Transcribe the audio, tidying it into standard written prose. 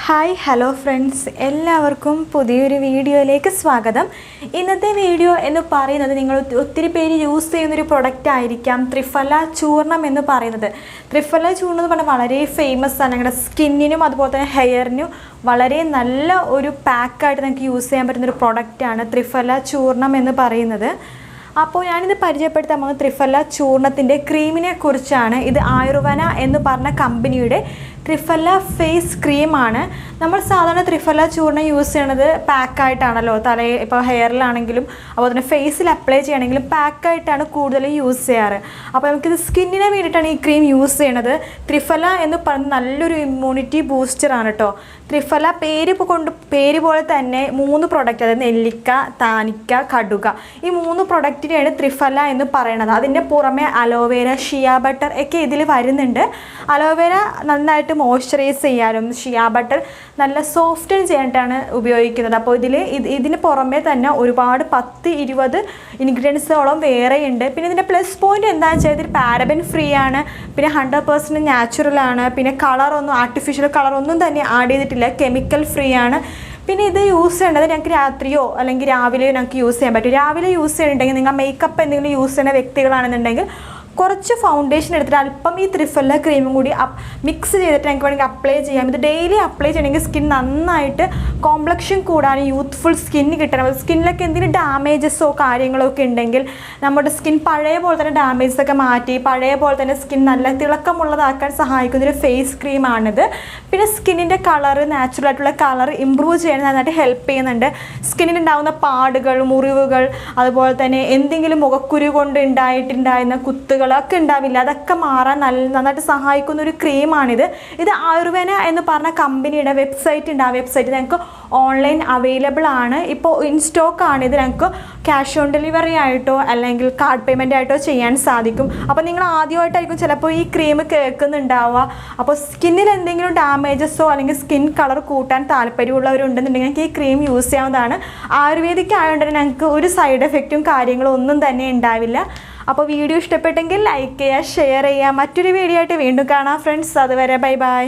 Hi hello friends, എല്ലാവർക്കും പുതിയൊരു വീഡിയോയിലേക്ക് സ്വാഗതം. ഇന്നത്തെ വീഡിയോ എന്ന് പറയുന്നത് നിങ്ങൾ ഒത്തിരി പേര് യൂസ് ചെയ്യുന്നൊരു പ്രൊഡക്റ്റ് ആയിരിക്കാം ത്രിഫല ചൂർണം എന്ന് പറയുന്നത്. ത്രിഫല ചൂർണം എന്ന് പറഞ്ഞാൽ വളരെ ഫേമസ് ആണ്. ഞങ്ങളുടെ സ്കിന്നിനും അതുപോലെ തന്നെ ഹെയറിനും വളരെ നല്ല ഒരു പാക്കായിട്ട് നിങ്ങൾക്ക് യൂസ് ചെയ്യാൻ പറ്റുന്നൊരു പ്രൊഡക്റ്റാണ് ത്രിഫല ചൂർണം എന്ന് പറയുന്നത്. അപ്പോൾ ഞാനിത് പരിചയപ്പെടുത്താൻ പോകുന്നത് ത്രിഫല ചൂർണത്തിൻ്റെ ക്രീമിനെ കുറിച്ചാണ്. ഇത് ആയുർവേന എന്ന് പറഞ്ഞ കമ്പനിയുടെ ത്രിഫല ഫേസ് ക്രീമാണ്. നമ്മൾ സാധാരണ ത്രിഫല ചൂർണം യൂസ് ചെയ്യണത് പാക്കായിട്ടാണല്ലോ, തലയിൽ ഇപ്പോൾ ഹെയറിലാണെങ്കിലും അതുപോലെ തന്നെ ഫേസിൽ അപ്ലൈ ചെയ്യണമെങ്കിലും പാക്കായിട്ടാണ് കൂടുതൽ യൂസ് ചെയ്യാറ്. അപ്പോൾ നമുക്കിത് സ്കിന്നിന് വേണ്ടിയിട്ടാണ് ഈ ക്രീം യൂസ് ചെയ്യണത്. ത്രിഫല എന്ന് പറയുന്നത് നല്ലൊരു ഇമ്മ്യൂണിറ്റി ബൂസ്റ്ററാണ് കേട്ടോ. ത്രിഫല പേര് പോലെ തന്നെ 3 പ്രൊഡക്റ്റ്, അതായത് നെല്ലിക്ക, താനിക്ക, കടുക, ഈ 3 പ്രൊഡക്റ്റിനെയാണ് ത്രിഫല എന്ന് പറയുന്നത്. അതിൻ്റെ പുറമെ അലോവേര, ഷിയ ബട്ടർ ഒക്കെ ഇതിൽ വരുന്നുണ്ട്. അലോവേര നന്നായിട്ട് മോയ്സ്ചറൈസ് ചെയ്യാനും ഷിയ ബട്ടർ നല്ല സോഫ്റ്റൻ ചെയ്യാനായിട്ടാണ് ഉപയോഗിക്കുന്നത്. അപ്പോൾ ഇതിന് പുറമെ തന്നെ ഒരുപാട് 10-20 ഇൻഗ്രീഡിയൻസോളം വേറെയുണ്ട്. പിന്നെ ഇതിൻ്റെ പ്ലസ് പോയിൻറ്റ് എന്താണെന്ന് വെച്ചാൽ ഇതിൽ പാരബൻ ഫ്രീ ആണ്, പിന്നെ 100% നാച്ചുറൽ ആണ്, പിന്നെ ആർട്ടിഫിഷ്യൽ കളറൊന്നും തന്നെ ആഡ് ചെയ്തിട്ടില്ല, കെമിക്കൽ ഫ്രീ ആണ്. പിന്നെ ഇത് യൂസ് ചെയ്യേണ്ടത് ഞങ്ങൾക്ക് രാത്രിയോ അല്ലെങ്കിൽ രാവിലെയോ ഞങ്ങൾക്ക് യൂസ് ചെയ്യാൻ പറ്റും. രാവിലെ യൂസ് ചെയ്യുന്നുണ്ടെങ്കിൽ നിങ്ങൾ മേക്കപ്പ് എന്തെങ്കിലും യൂസ് ചെയ്യുന്ന വ്യക്തികളാണെന്നുണ്ടെങ്കിൽ കുറച്ച് ഫൗണ്ടേഷൻ എടുത്തിട്ട് അല്പം ഈ ത്രിഫല ക്രീമും കൂടി മിക്സ് ചെയ്തിട്ട് ഞങ്ങൾക്ക് വേണമെങ്കിൽ അപ്ലൈ ചെയ്യാം. ഇത് ഡെയിലി അപ്ലൈ ചെയ്യണമെങ്കിൽ സ്കിൻ നന്നായിട്ട് കോംപ്ലക്ഷൻ കൂടാനും യൂത്ത്ഫുൾ സ്കിന്ന് കിട്ടണം. സ്കിന്നിലൊക്കെ എന്തെങ്കിലും ഡാമേജസോ കാര്യങ്ങളോ ഒക്കെ ഉണ്ടെങ്കിൽ നമ്മുടെ സ്കിൻ പഴയ പോലെ തന്നെ ഡാമേജസൊക്കെ മാറ്റി പഴയ പോലെ തന്നെ സ്കിൻ നല്ല തിളക്കമുള്ളതാക്കാൻ സഹായിക്കുന്നൊരു ഫേസ് ക്രീമാണിത്. പിന്നെ സ്കിന്നിൻ്റെ കളറ്, നാച്ചുറൽ ആയിട്ടുള്ള കളർ ഇമ്പ്രൂവ് ചെയ്യാൻ നന്നായിട്ട് ഹെൽപ്പ് ചെയ്യുന്നുണ്ട്. സ്കിന്നിനുണ്ടാകുന്ന പാടുകൾ, മുറിവുകൾ, അതുപോലെ തന്നെ എന്തെങ്കിലും മുഖക്കുരു കൊണ്ട് ഉണ്ടായിട്ടുണ്ടായിരുന്ന കുത്തുകൾ ഒക്കെ ഉണ്ടാവില്ല, അതൊക്കെ മാറാൻ നന്നായിട്ട് സഹായിക്കുന്ന ഒരു ക്രീമാണിത്. ഇത് ആയുർവേന എന്ന് പറഞ്ഞ കമ്പനിയുടെ വെബ്സൈറ്റ് ഉണ്ട്. ആ വെബ്സൈറ്റ് ഞങ്ങൾക്ക് ഓൺലൈൻ അവൈലബിൾ ആണ്. ഇപ്പോൾ ഇൻ സ്റ്റോക്ക് ആണ്. ഇത് ഞങ്ങൾക്ക് ക്യാഷ് ഓൺ ഡെലിവറി ആയിട്ടോ അല്ലെങ്കിൽ കാർഡ് പേയ്മെൻ്റ് ആയിട്ടോ ചെയ്യാൻ സാധിക്കും. അപ്പോൾ നിങ്ങൾ ആദ്യമായിട്ടായിരിക്കും ചിലപ്പോൾ ഈ ക്രീം കേൾക്കുന്നുണ്ടാവുക. അപ്പോൾ സ്കിന്നിൽ എന്തെങ്കിലും ഡാമേജസോ അല്ലെങ്കിൽ സ്കിൻ കളർ കൂട്ടാൻ താല്പര്യമുള്ളവരുണ്ടെന്നുണ്ടെങ്കിൽ ഞങ്ങൾക്ക് ഈ ക്രീം യൂസ് ചെയ്യാവുന്നതാണ്. ആയുർവേദിക് ആയതുകൊണ്ട് തന്നെ ഞങ്ങൾക്ക് ഒരു സൈഡ് എഫക്റ്റും കാര്യങ്ങളും ഒന്നും തന്നെ ഉണ്ടാവില്ല. അപ്പോൾ വീഡിയോ ഇഷ്ടപ്പെട്ടെങ്കിൽ ലൈക്ക് ചെയ്യുക, ഷെയർ ചെയ്യുക. മറ്റൊരു വീഡിയോ ആയിട്ട് വീണ്ടും കാണാം ഫ്രണ്ട്സ്. അതുവരെ ബൈ ബൈ.